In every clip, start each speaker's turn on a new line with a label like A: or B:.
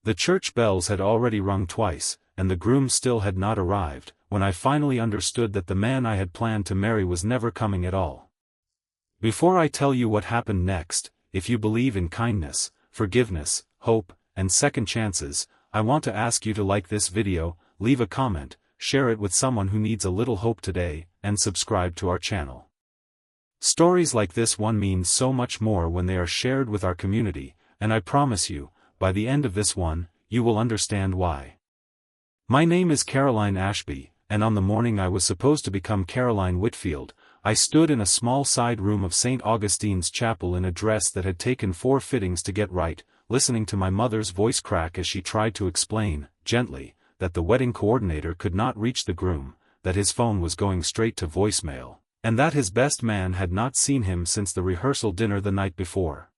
A: The church bells had already rung twice, and the groom still had not arrived, when I finally understood that the man I had planned to marry was never coming at all. Before I tell you what happened next, if you believe in kindness, forgiveness, hope, and second chances, I want to ask you to like this video, leave a comment, share it with someone who needs a little hope today, and subscribe to our channel. Stories like this one mean so much more when they are shared with our community, and I promise you, by the end of this one, you will understand why. My name is Caroline Ashby, and on the morning I was supposed to become Caroline Whitfield, I stood in a small side room of St. Augustine's Chapel in a dress that had taken 4 fittings to get right, listening to my mother's voice crack as she tried to explain, gently, that the wedding coordinator could not reach the groom, that his phone was going straight to voicemail, and that his best man had not seen him since the rehearsal dinner the night before.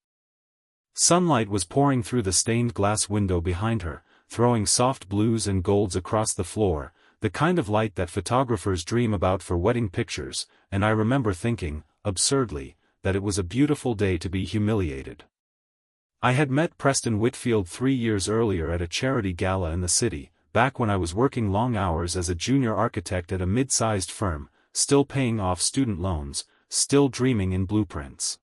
A: Sunlight was pouring through the stained glass window behind her, throwing soft blues and golds across the floor, the kind of light that photographers dream about for wedding pictures, and I remember thinking, absurdly, that it was a beautiful day to be humiliated. I had met Preston Whitfield 3 years earlier at a charity gala in the city, back when I was working long hours as a junior architect at a mid-sized firm, still paying off student loans, still dreaming in blueprints.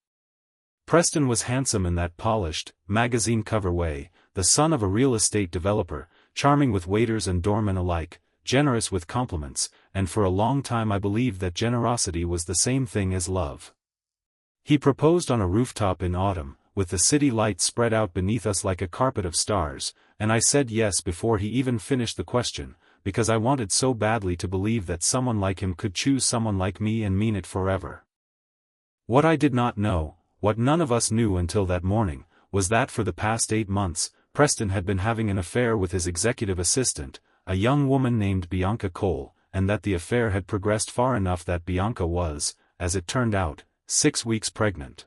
A: Preston was handsome in that polished, magazine cover way, the son of a real estate developer, charming with waiters and doormen alike, generous with compliments, and for a long time I believed that generosity was the same thing as love. He proposed on a rooftop in autumn, with the city lights spread out beneath us like a carpet of stars, and I said yes before he even finished the question, because I wanted so badly to believe that someone like him could choose someone like me and mean it forever. What I did not know, what none of us knew until that morning, was that for the past 8 months, Preston had been having an affair with his executive assistant, a young woman named Bianca Cole, and that the affair had progressed far enough that Bianca was, as it turned out, 6 weeks pregnant.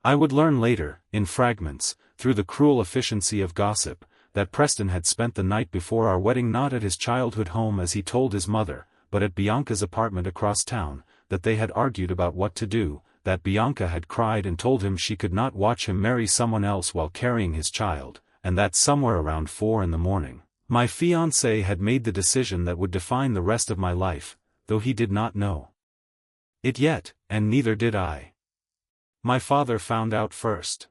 A: I would learn later, in fragments, through the cruel efficiency of gossip, that Preston had spent the night before our wedding not at his childhood home as he told his mother, but at Bianca's apartment across town, that they had argued about what to do, that Bianca had cried and told him she could not watch him marry someone else while carrying his child, and that somewhere around 4 in the morning, my fiancé had made the decision that would define the rest of my life, though he did not know it yet, and neither did I. My father found out first.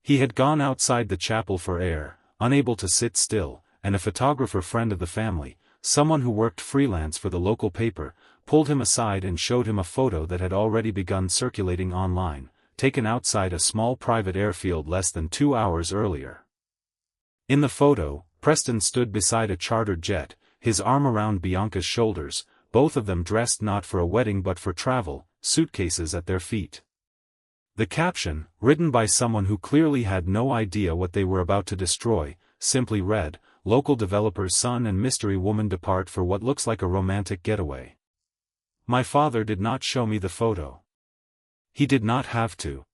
A: He had gone outside the chapel for air, unable to sit still, and a photographer friend of the family, someone who worked freelance for the local paper, pulled him aside and showed him a photo that had already begun circulating online, taken outside a small private airfield less than 2 hours earlier. In the photo, Preston stood beside a chartered jet, his arm around Bianca's shoulders, both of them dressed not for a wedding but for travel, suitcases at their feet. The caption, written by someone who clearly had no idea what they were about to destroy, simply read, "Local developer's son and mystery woman depart for what looks like a romantic getaway." My father did not show me the photo. He did not have to.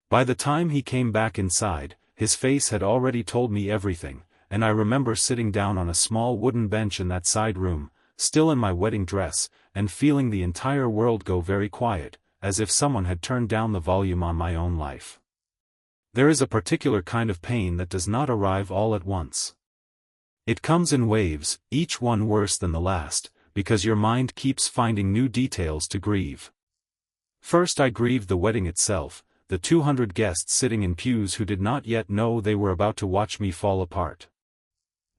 A: By the time he came back inside, his face had already told me everything, and I remember sitting down on a small wooden bench in that side room, still in my wedding dress, and feeling the entire world go very quiet, as if someone had turned down the volume on my own life. There is a particular kind of pain that does not arrive all at once. It comes in waves, each one worse than the last, because your mind keeps finding new details to grieve. First I grieved the wedding itself, the 200 guests sitting in pews who did not yet know they were about to watch me fall apart.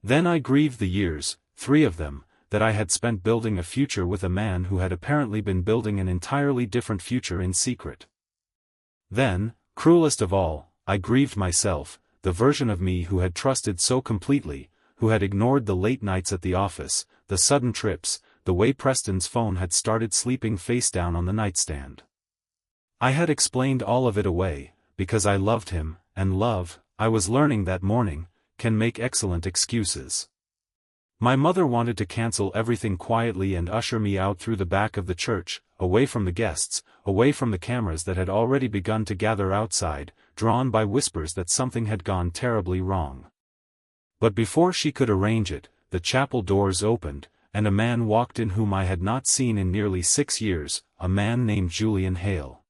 A: Then I grieved the years, 3 of them, that I had spent building a future with a man who had apparently been building an entirely different future in secret. Then, cruelest of all, I grieved myself, the version of me who had trusted so completely, who had ignored the late nights at the office, the sudden trips, the way Preston's phone had started sleeping face down on the nightstand. I had explained all of it away, because I loved him, and love, I was learning that morning, can make excellent excuses. My mother wanted to cancel everything quietly and usher me out through the back of the church, away from the guests, away from the cameras that had already begun to gather outside, drawn by whispers that something had gone terribly wrong. But before she could arrange it, the chapel doors opened, and a man walked in whom I had not seen in nearly 6 years, a man named Julian Hale.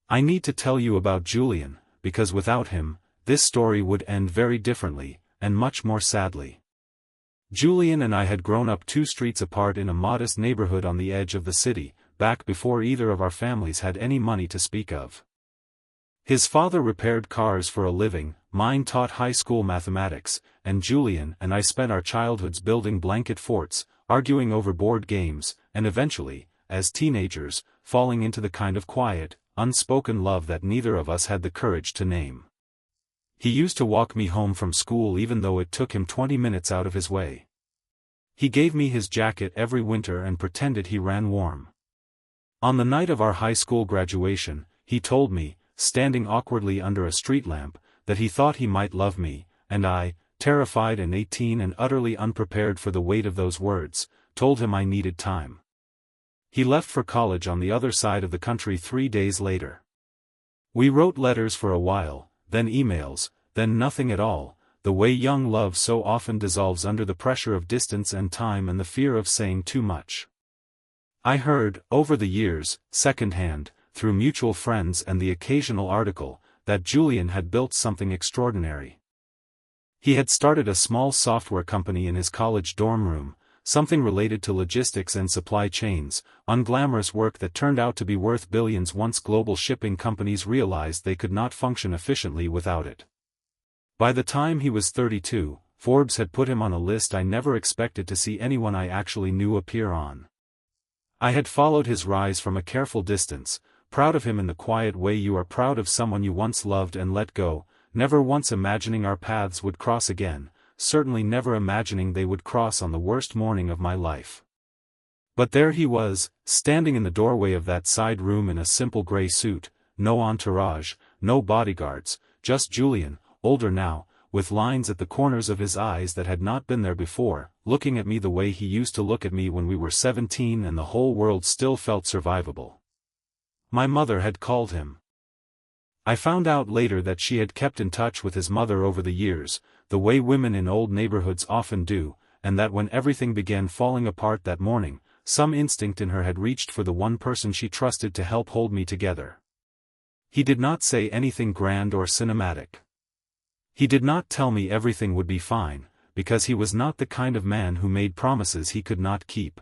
A: I need to tell you about Julian, because without him, this story would end very differently, and much more sadly. Julian and I had grown up 2 streets apart in a modest neighborhood on the edge of the city, back before either of our families had any money to speak of. His father repaired cars for a living, mine taught high school mathematics, and Julian and I spent our childhoods building blanket forts, arguing over board games, and eventually, as teenagers, falling into the kind of quiet, unspoken love that neither of us had the courage to name. He used to walk me home from school even though it took him 20 minutes out of his way. He gave me his jacket every winter and pretended he ran warm. On the night of our high school graduation, he told me, standing awkwardly under a street lamp, that he thought he might love me, and I, terrified and 18 and utterly unprepared for the weight of those words, told him I needed time. He left for college on the other side of the country 3 days later. We wrote letters for a while, then emails, then nothing at all, the way young love so often dissolves under the pressure of distance and time and the fear of saying too much. I heard, over the years, secondhand, through mutual friends and the occasional article, that Julian had built something extraordinary. He had started a small software company in his college dorm room, something related to logistics and supply chains, unglamorous work that turned out to be worth billions once global shipping companies realized they could not function efficiently without it. By the time he was 32, Forbes had put him on a list I never expected to see anyone I actually knew appear on. I had followed his rise from a careful distance, proud of him in the quiet way you are proud of someone you once loved and let go, never once imagining our paths would cross again, certainly never imagining they would cross on the worst morning of my life. But there he was, standing in the doorway of that side room in a simple gray suit, no entourage, no bodyguards, just Julian, older now, with lines at the corners of his eyes that had not been there before, looking at me the way he used to look at me when we were 17 and the whole world still felt survivable. My mother had called him. I found out later that she had kept in touch with his mother over the years, the way women in old neighborhoods often do, and that when everything began falling apart that morning, some instinct in her had reached for the one person she trusted to help hold me together. He did not say anything grand or cinematic. He did not tell me everything would be fine, because he was not the kind of man who made promises he could not keep.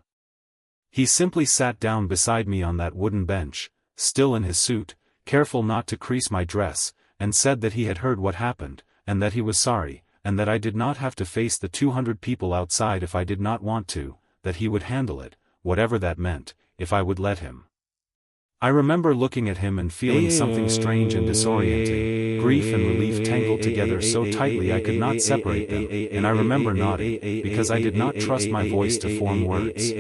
A: He simply sat down beside me on that wooden bench, still in his suit, careful not to crease my dress, and said that he had heard what happened, and that he was sorry, and that I did not have to face the 200 people outside if I did not want to, that he would handle it, whatever that meant, if I would let him. I remember looking at him and feeling something strange and disorienting, grief and relief tangled together so tightly I could not separate them, and I remember nodding, because I did not trust my voice to form words.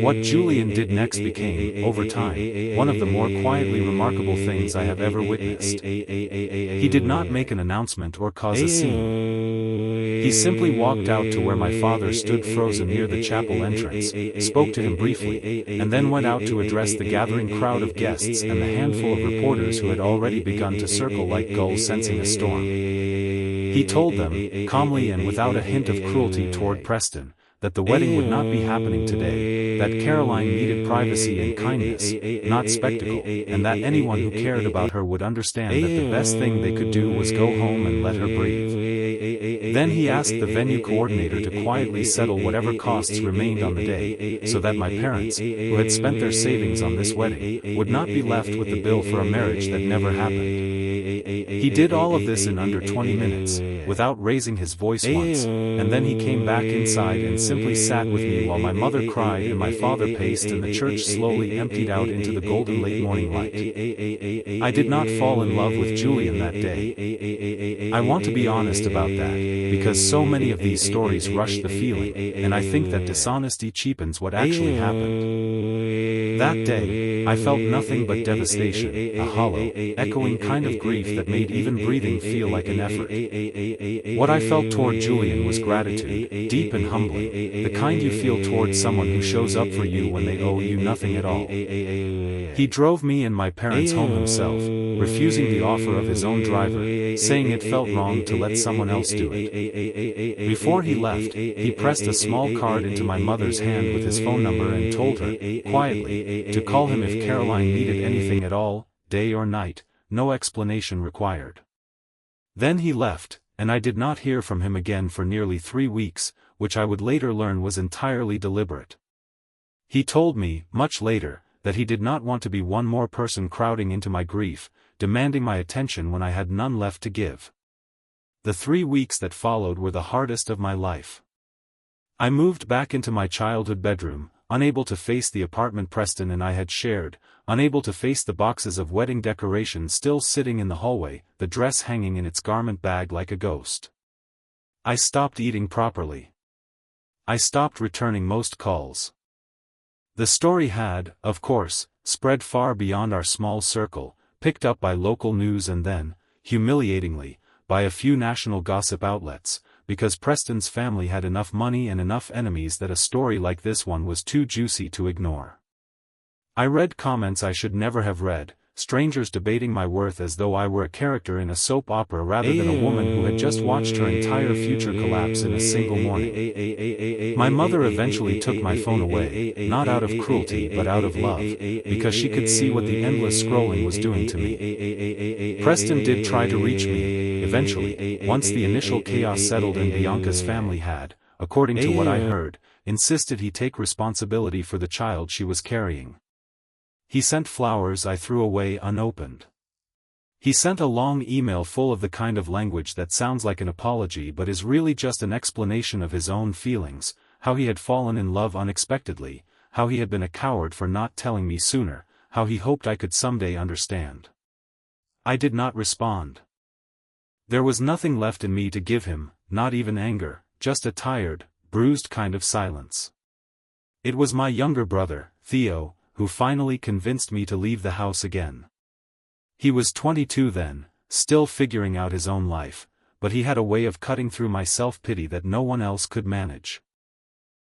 A: What Julian did next became, over time, one of the more quietly remarkable things I have ever witnessed. He did not make an announcement or cause a scene. He simply walked out to where my father stood frozen near the chapel entrance, spoke to him briefly, and then went out to address the gathering crowd of guests and the handful of reporters who had already begun to circle like gulls sensing a storm. He told them, calmly and without a hint of cruelty toward Preston, that the wedding would not be happening today, that Caroline needed privacy and kindness, not spectacle, and that anyone who cared about her would understand that the best thing they could do was go home and let her breathe. Then he asked the venue coordinator to quietly settle whatever costs remained on the day, so that my parents, who had spent their savings on this wedding, would not be left with the bill for a marriage that never happened. He did all of this in under 20 minutes, without raising his voice once, and then he came back inside and simply sat with me while my mother cried and my father paced and the church slowly emptied out into the golden late morning light. I did not fall in love with Julian that day. I want to be honest about that, because so many of these stories rush the feeling, and I think that dishonesty cheapens what actually happened. That day, I felt nothing but devastation, a hollow, echoing kind of grief that made even breathing feel like an effort. What I felt toward Julian was gratitude, deep and humbling, the kind you feel towards someone who shows up for you when they owe you nothing at all. He drove me and my parents home himself, refusing the offer of his own driver, saying it felt wrong to let someone else do it. Before he left, he pressed a small card into my mother's hand with his phone number and told her, quietly, to call him if Caroline needed anything at all, day or night, no explanation required. Then he left, and I did not hear from him again for nearly 3 weeks, which I would later learn was entirely deliberate. He told me, much later, that he did not want to be one more person crowding into my grief, demanding my attention when I had none left to give. The 3 weeks that followed were the hardest of my life. I moved back into my childhood bedroom, unable to face the apartment Preston and I had shared, unable to face the boxes of wedding decorations still sitting in the hallway, the dress hanging in its garment bag like a ghost. I stopped eating properly. I stopped returning most calls. The story had, of course, spread far beyond our small circle, picked up by local news and then, humiliatingly, by a few national gossip outlets, because Preston's family had enough money and enough enemies that a story like this one was too juicy to ignore. I read comments I should never have read, strangers debating my worth as though I were a character in a soap opera rather than a woman who had just watched her entire future collapse in a single morning. My mother eventually took my phone away, not out of cruelty but out of love, because she could see what the endless scrolling was doing to me. Preston did try to reach me, eventually, once the initial chaos settled and Bianca's family had, according to what I heard, insisted he take responsibility for the child she was carrying. He sent flowers I threw away unopened. He sent a long email full of the kind of language that sounds like an apology but is really just an explanation of his own feelings, how he had fallen in love unexpectedly, how he had been a coward for not telling me sooner, how he hoped I could someday understand. I did not respond. There was nothing left in me to give him, not even anger, just a tired, bruised kind of silence. It was my younger brother, Theo, who finally convinced me to leave the house again. He was 22 then, still figuring out his own life, but he had a way of cutting through my self-pity that no one else could manage.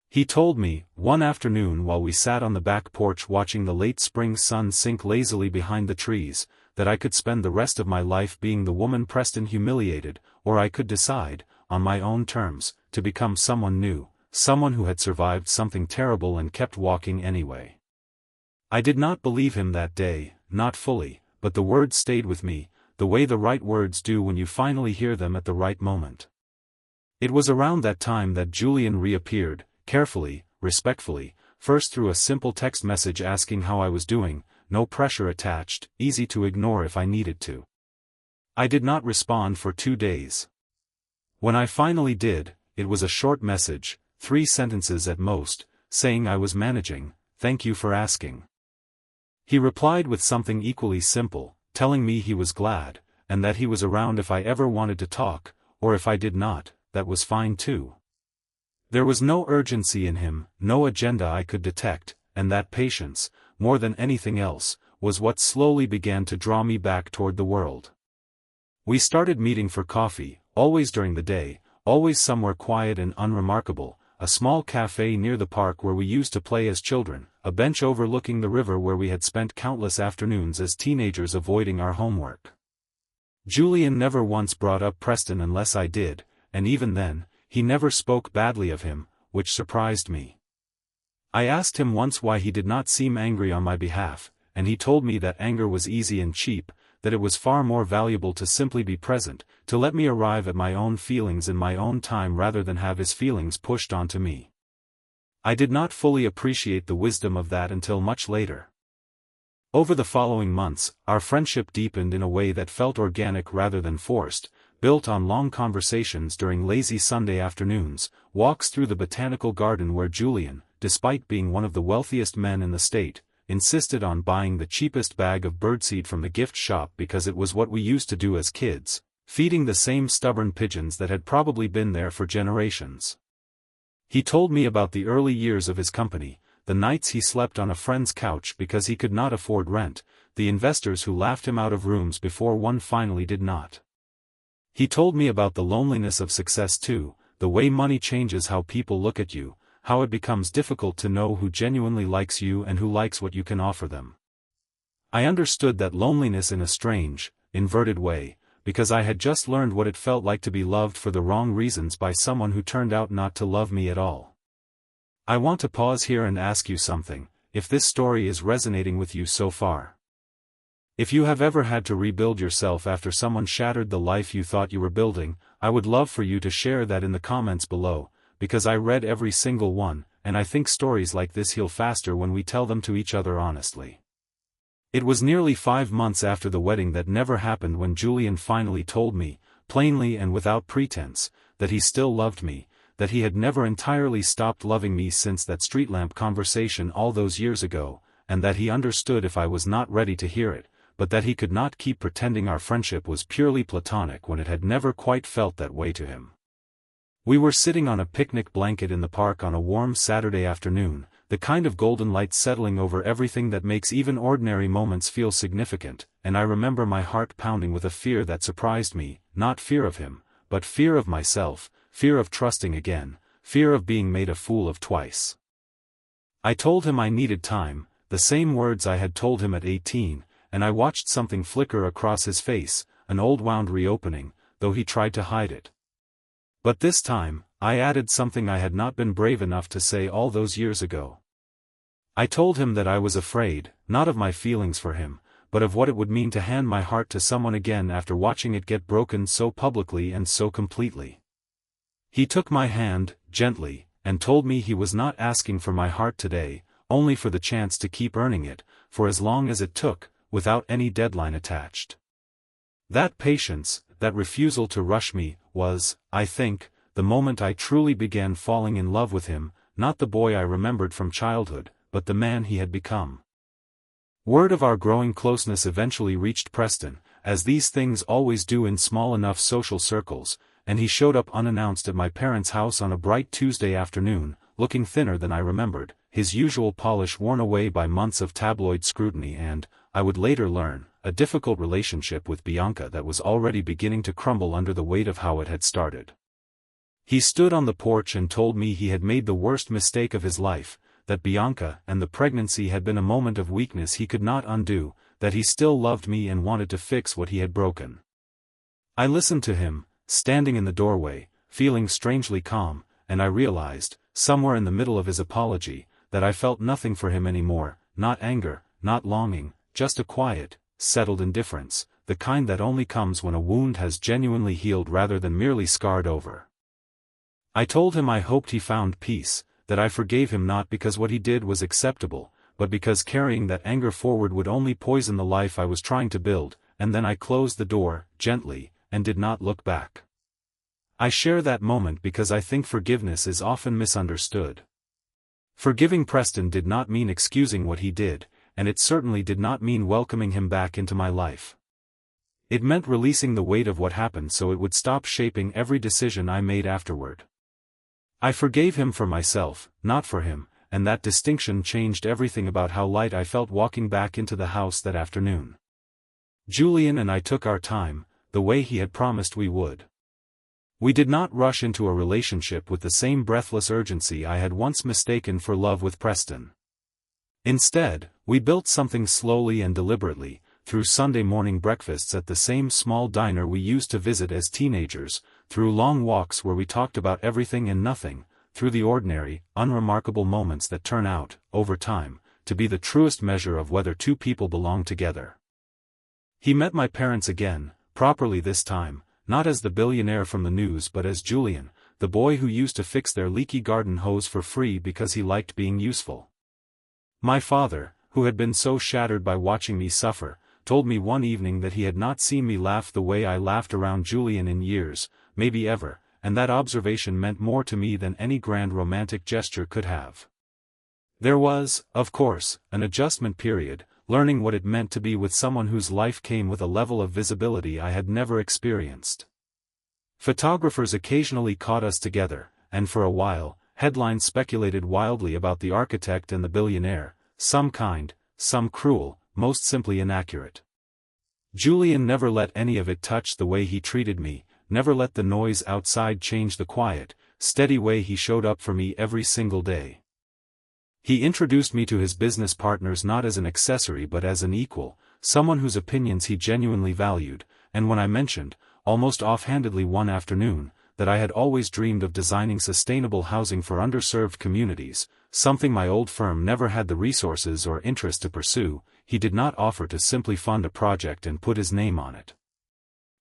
A: He told me, one afternoon while we sat on the back porch watching the late spring sun sink lazily behind the trees, that I could spend the rest of my life being the woman Preston humiliated, or I could decide, on my own terms, to become someone new, someone who had survived something terrible and kept walking anyway. I did not believe him that day, not fully, but the words stayed with me, the way the right words do when you finally hear them at the right moment. It was around that time that Julian reappeared, carefully, respectfully, first through a simple text message asking how I was doing, no pressure attached, easy to ignore if I needed to. I did not respond for 2 days. When I finally did, it was a short message, 3 sentences at most, saying I was managing, thank you for asking. He replied with something equally simple, telling me he was glad, and that he was around if I ever wanted to talk, or if I did not, that was fine too. There was no urgency in him, no agenda I could detect, and that patience, more than anything else, was what slowly began to draw me back toward the world. We started meeting for coffee, always during the day, always somewhere quiet and unremarkable, a small cafe near the park where we used to play as children, a bench overlooking the river where we had spent countless afternoons as teenagers avoiding our homework. Julian never once brought up Preston unless I did, and even then, he never spoke badly of him, which surprised me. I asked him once why he did not seem angry on my behalf, and he told me that anger was easy and cheap, that it was far more valuable to simply be present, to let me arrive at my own feelings in my own time rather than have his feelings pushed onto me. I did not fully appreciate the wisdom of that until much later. Over the following months, our friendship deepened in a way that felt organic rather than forced, built on long conversations during lazy Sunday afternoons, walks through the botanical garden where Julian, despite being one of the wealthiest men in the state, insisted on buying the cheapest bag of birdseed from the gift shop because it was what we used to do as kids, feeding the same stubborn pigeons that had probably been there for generations. He told me about the early years of his company, the nights he slept on a friend's couch because he could not afford rent, the investors who laughed him out of rooms before one finally did not. He told me about the loneliness of success too, the way money changes how people look at you, how it becomes difficult to know who genuinely likes you and who likes what you can offer them. I understood that loneliness in a strange, inverted way, because I had just learned what it felt like to be loved for the wrong reasons by someone who turned out not to love me at all. I want to pause here and ask you something, if this story is resonating with you so far. If you have ever had to rebuild yourself after someone shattered the life you thought you were building, I would love for you to share that in the comments below, because I read every single one, and I think stories like this heal faster when we tell them to each other honestly. It was nearly 5 months after the wedding that never happened when Julian finally told me, plainly and without pretense, that he still loved me, that he had never entirely stopped loving me since that street lamp conversation all those years ago, and that he understood if I was not ready to hear it, but that he could not keep pretending our friendship was purely platonic when it had never quite felt that way to him. We were sitting on a picnic blanket in the park on a warm Saturday afternoon, the kind of golden light settling over everything that makes even ordinary moments feel significant, and I remember my heart pounding with a fear that surprised me, not fear of him, but fear of myself, fear of trusting again, fear of being made a fool of twice. I told him I needed time, the same words I had told him at 18, and I watched something flicker across his face, an old wound reopening, though he tried to hide it. But this time, I added something I had not been brave enough to say all those years ago. I told him that I was afraid, not of my feelings for him, but of what it would mean to hand my heart to someone again after watching it get broken so publicly and so completely. He took my hand, gently, and told me he was not asking for my heart today, only for the chance to keep earning it, for as long as it took, without any deadline attached. That patience, that refusal to rush me, was, I think, the moment I truly began falling in love with him, not the boy I remembered from childhood, but the man he had become. Word of our growing closeness eventually reached Preston, as these things always do in small enough social circles, and he showed up unannounced at my parents' house on a bright Tuesday afternoon, looking thinner than I remembered, his usual polish worn away by months of tabloid scrutiny and, I would later learn, a difficult relationship with Bianca that was already beginning to crumble under the weight of how it had started. He stood on the porch and told me he had made the worst mistake of his life, that Bianca and the pregnancy had been a moment of weakness he could not undo, that he still loved me and wanted to fix what he had broken. I listened to him, standing in the doorway, feeling strangely calm, and I realized, somewhere in the middle of his apology, that I felt nothing for him anymore, not anger, not longing, just a quiet, settled indifference, the kind that only comes when a wound has genuinely healed rather than merely scarred over. I told him I hoped he found peace, that I forgave him not because what he did was acceptable, but because carrying that anger forward would only poison the life I was trying to build, and then I closed the door, gently, and did not look back. I share that moment because I think forgiveness is often misunderstood. Forgiving Preston did not mean excusing what he did, and it certainly did not mean welcoming him back into my life. It meant releasing the weight of what happened so it would stop shaping every decision I made afterward. I forgave him for myself, not for him, and that distinction changed everything about how light I felt walking back into the house that afternoon. Julian and I took our time, the way he had promised we would. We did not rush into a relationship with the same breathless urgency I had once mistaken for love with Preston. Instead, we built something slowly and deliberately, through Sunday morning breakfasts at the same small diner we used to visit as teenagers, through long walks where we talked about everything and nothing, through the ordinary, unremarkable moments that turn out, over time, to be the truest measure of whether two people belong together. He met my parents again, properly this time, not as the billionaire from the news but as Julian, the boy who used to fix their leaky garden hose for free because he liked being useful. My father, who had been so shattered by watching me suffer, told me one evening that he had not seen me laugh the way I laughed around Julian in years, maybe ever, and that observation meant more to me than any grand romantic gesture could have. There was, of course, an adjustment period, learning what it meant to be with someone whose life came with a level of visibility I had never experienced. Photographers occasionally caught us together, and for a while, headlines speculated wildly about the architect and the billionaire, some kind, some cruel, most simply inaccurate. Julian never let any of it touch the way he treated me, never let the noise outside change the quiet, steady way he showed up for me every single day. He introduced me to his business partners not as an accessory but as an equal, someone whose opinions he genuinely valued, and when I mentioned, almost offhandedly one afternoon, that I had always dreamed of designing sustainable housing for underserved communities, something my old firm never had the resources or interest to pursue, he did not offer to simply fund a project and put his name on it.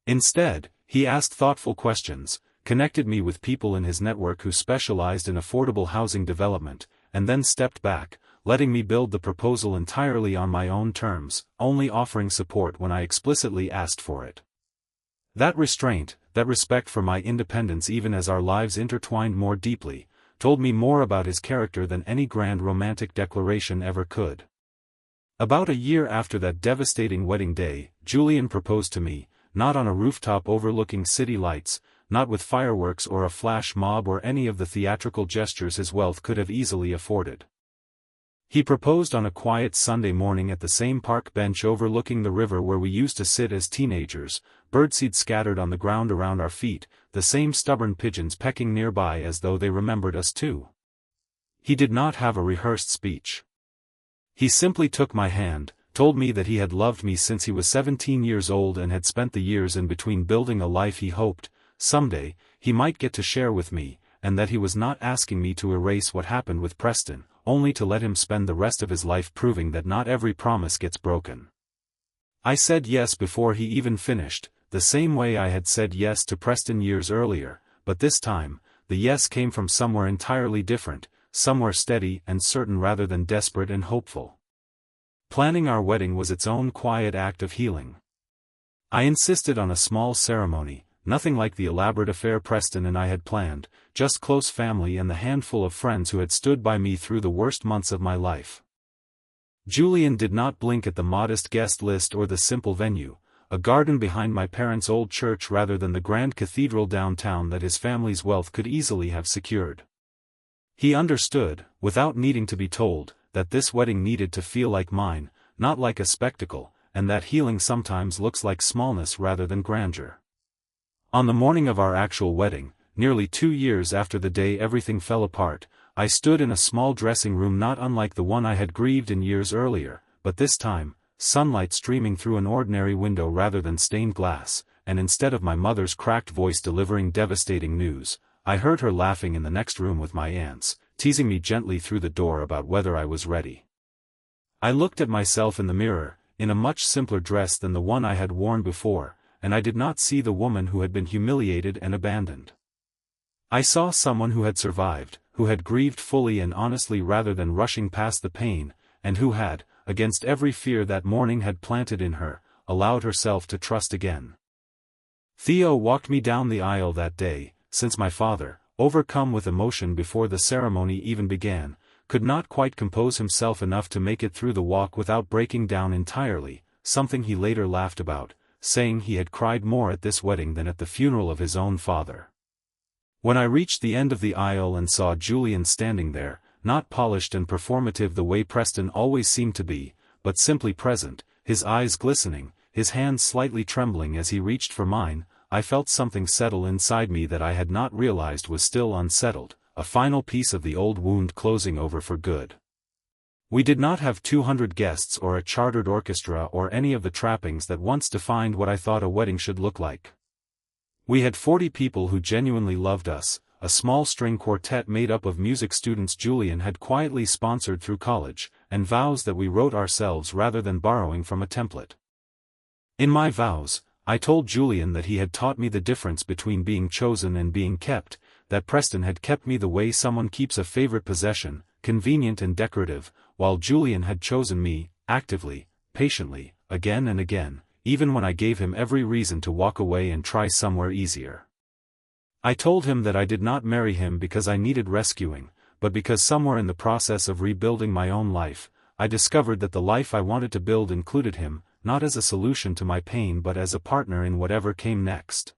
A: Instead, he asked thoughtful questions, connected me with people in his network who specialized in affordable housing development, and then stepped back, letting me build the proposal entirely on my own terms, only offering support when I explicitly asked for it. That restraint, that respect for my independence even as our lives intertwined more deeply, told me more about his character than any grand romantic declaration ever could. About a year after that devastating wedding day, Julian proposed to me, not on a rooftop overlooking city lights, not with fireworks or a flash mob or any of the theatrical gestures his wealth could have easily afforded. He proposed on a quiet Sunday morning at the same park bench overlooking the river where we used to sit as teenagers, birdseed scattered on the ground around our feet, the same stubborn pigeons pecking nearby as though they remembered us too. He did not have a rehearsed speech. He simply took my hand, told me that he had loved me since he was 17 years old and had spent the years in between building a life he hoped, someday, he might get to share with me, and that he was not asking me to erase what happened with Preston, only to let him spend the rest of his life proving that not every promise gets broken. I said yes before he even finished, the same way I had said yes to Preston years earlier, but this time, the yes came from somewhere entirely different, somewhere steady and certain rather than desperate and hopeful. Planning our wedding was its own quiet act of healing. I insisted on a small ceremony, nothing like the elaborate affair Preston and I had planned, just close family and the handful of friends who had stood by me through the worst months of my life. Julian did not blink at the modest guest list or the simple venue, a garden behind my parents' old church rather than the grand cathedral downtown that his family's wealth could easily have secured. He understood, without needing to be told, that this wedding needed to feel like mine, not like a spectacle, and that healing sometimes looks like smallness rather than grandeur. On the morning of our actual wedding, nearly 2 years after the day everything fell apart, I stood in a small dressing room not unlike the one I had grieved in years earlier, but this time, sunlight streaming through an ordinary window rather than stained glass, and instead of my mother's cracked voice delivering devastating news, I heard her laughing in the next room with my aunts, teasing me gently through the door about whether I was ready. I looked at myself in the mirror, in a much simpler dress than the one I had worn before, and I did not see the woman who had been humiliated and abandoned. I saw someone who had survived, who had grieved fully and honestly rather than rushing past the pain, and who had, against every fear that morning had planted in her, allowed herself to trust again. Theo walked me down the aisle that day, since my father, overcome with emotion before the ceremony even began, could not quite compose himself enough to make it through the walk without breaking down entirely, something he later laughed about, saying he had cried more at this wedding than at the funeral of his own father. When I reached the end of the aisle and saw Julian standing there, not polished and performative the way Preston always seemed to be, but simply present, his eyes glistening, his hands slightly trembling as he reached for mine, I felt something settle inside me that I had not realized was still unsettled, a final piece of the old wound closing over for good. We did not have 200 guests or a chartered orchestra or any of the trappings that once defined what I thought a wedding should look like. We had 40 people who genuinely loved us, a small string quartet made up of music students Julian had quietly sponsored through college, and vows that we wrote ourselves rather than borrowing from a template. In my vows, I told Julian that he had taught me the difference between being chosen and being kept, that Preston had kept me the way someone keeps a favorite possession, convenient and decorative, while Julian had chosen me, actively, patiently, again and again, even when I gave him every reason to walk away and try somewhere easier. I told him that I did not marry him because I needed rescuing, but because somewhere in the process of rebuilding my own life, I discovered that the life I wanted to build included him, not as a solution to my pain but as a partner in whatever came next.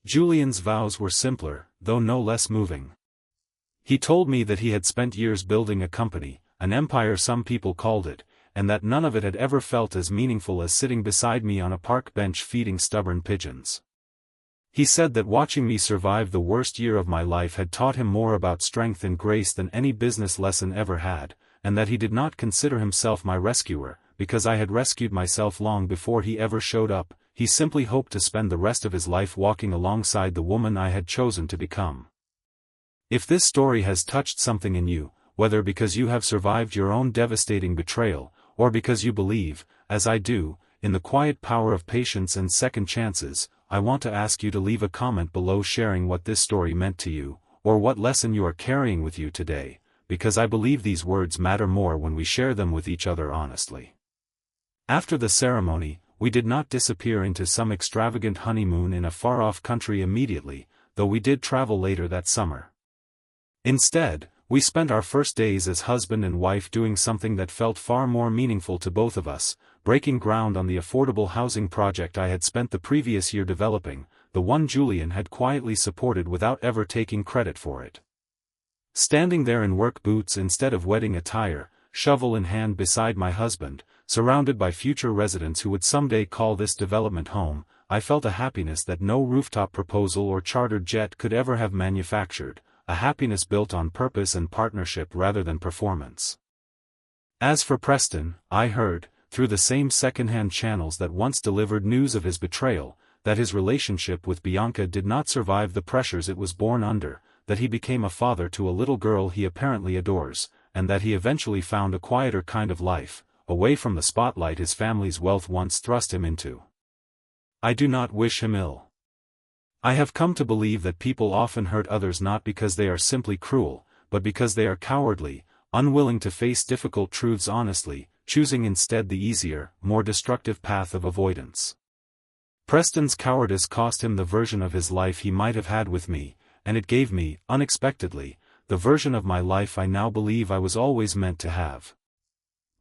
A: Julian's vows were simpler, though no less moving. He told me that he had spent years building a company, an empire some people called it, and that none of it had ever felt as meaningful as sitting beside me on a park bench feeding stubborn pigeons. He said that watching me survive the worst year of my life had taught him more about strength and grace than any business lesson ever had, and that he did not consider himself my rescuer, because I had rescued myself long before he ever showed up. He simply hoped to spend the rest of his life walking alongside the woman I had chosen to become. If this story has touched something in you, whether because you have survived your own devastating betrayal, or because you believe, as I do, in the quiet power of patience and second chances, I want to ask you to leave a comment below sharing what this story meant to you, or what lesson you are carrying with you today, because I believe these words matter more when we share them with each other honestly. After the ceremony, we did not disappear into some extravagant honeymoon in a far-off country immediately, though we did travel later that summer. Instead, we spent our first days as husband and wife doing something that felt far more meaningful to both of us, breaking ground on the affordable housing project I had spent the previous year developing, the one Julian had quietly supported without ever taking credit for it. Standing there in work boots instead of wedding attire, shovel in hand beside my husband, surrounded by future residents who would someday call this development home, I felt a happiness that no rooftop proposal or chartered jet could ever have manufactured, a happiness built on purpose and partnership rather than performance. As for Preston, I heard, through the same second-hand channels that once delivered news of his betrayal, that his relationship with Bianca did not survive the pressures it was born under, that he became a father to a little girl he apparently adores, and that he eventually found a quieter kind of life, away from the spotlight his family's wealth once thrust him into. I do not wish him ill. I have come to believe that people often hurt others not because they are simply cruel, but because they are cowardly, unwilling to face difficult truths honestly, choosing instead the easier, more destructive path of avoidance. Preston's cowardice cost him the version of his life he might have had with me, and it gave me, unexpectedly, the version of my life I now believe I was always meant to have.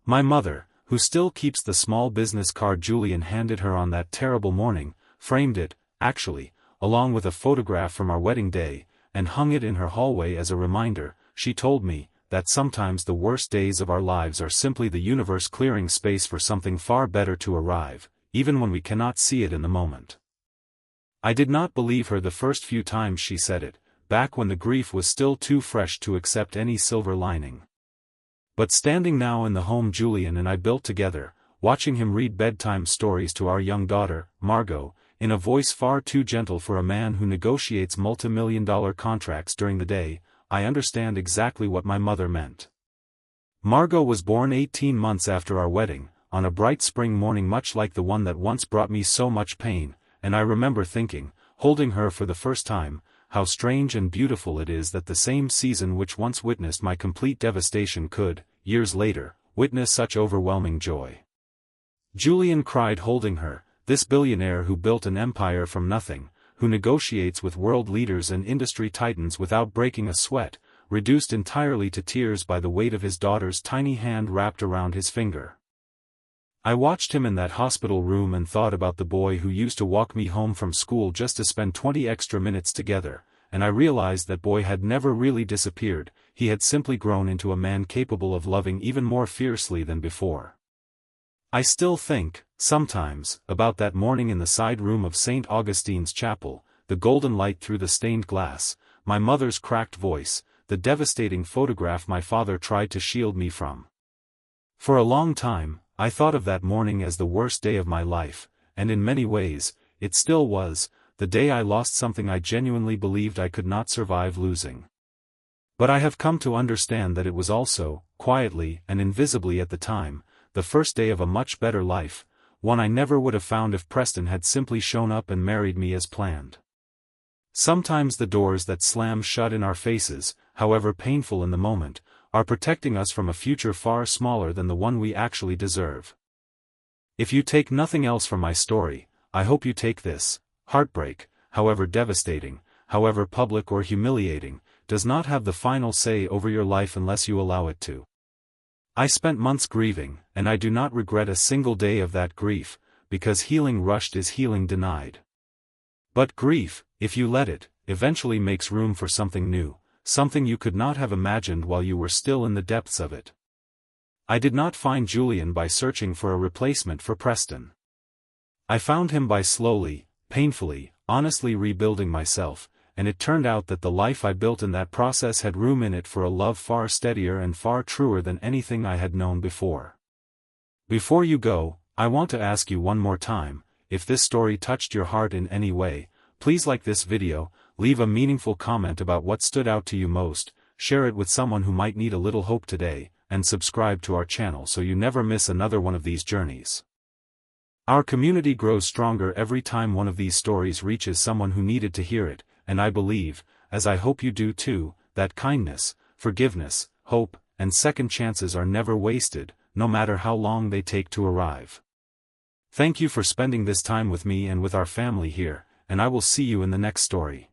A: My mother, who still keeps the small business card Julian handed her on that terrible morning, framed it, actually, along with a photograph from our wedding day, and hung it in her hallway as a reminder. She told me that sometimes the worst days of our lives are simply the universe clearing space for something far better to arrive, even when we cannot see it in the moment. I did not believe her the first few times she said it, back when the grief was still too fresh to accept any silver lining. But standing now in the home Julian and I built together, watching him read bedtime stories to our young daughter, Margot, in a voice far too gentle for a man who negotiates multi-million-dollar contracts during the day, I understand exactly what my mother meant. Margot was born 18 months after our wedding, on a bright spring morning much like the one that once brought me so much pain, and I remember thinking, holding her for the first time, how strange and beautiful it is that the same season which once witnessed my complete devastation could, years later, witness such overwhelming joy. Julian cried holding her, this billionaire who built an empire from nothing, who negotiates with world leaders and industry titans without breaking a sweat, reduced entirely to tears by the weight of his daughter's tiny hand wrapped around his finger. I watched him in that hospital room and thought about the boy who used to walk me home from school just to spend 20 extra minutes together, and I realized that boy had never really disappeared, he had simply grown into a man capable of loving even more fiercely than before. I still think, sometimes, about that morning in the side room of St. Augustine's Chapel, the golden light through the stained glass, my mother's cracked voice, the devastating photograph my father tried to shield me from. For a long time, I thought of that morning as the worst day of my life, and in many ways, it still was, the day I lost something I genuinely believed I could not survive losing. But I have come to understand that it was also, quietly and invisibly at the time, the first day of a much better life, one I never would have found if Preston had simply shown up and married me as planned. Sometimes the doors that slam shut in our faces, however painful in the moment, are protecting us from a future far smaller than the one we actually deserve. If you take nothing else from my story, I hope you take this: heartbreak, however devastating, however public or humiliating, does not have the final say over your life unless you allow it to. I spent months grieving, and I do not regret a single day of that grief, because healing rushed is healing denied. But grief, if you let it, eventually makes room for something new, something you could not have imagined while you were still in the depths of it. I did not find Julian by searching for a replacement for Preston. I found him by slowly, painfully, honestly rebuilding myself, and it turned out that the life I built in that process had room in it for a love far steadier and far truer than anything I had known before. Before you go, I want to ask you one more time, if this story touched your heart in any way, please like this video, leave a meaningful comment about what stood out to you most, share it with someone who might need a little hope today, and subscribe to our channel so you never miss another one of these journeys. Our community grows stronger every time one of these stories reaches someone who needed to hear it, and I believe, as I hope you do too, that kindness, forgiveness, hope, and second chances are never wasted, no matter how long they take to arrive. Thank you for spending this time with me and with our family here, and I will see you in the next story.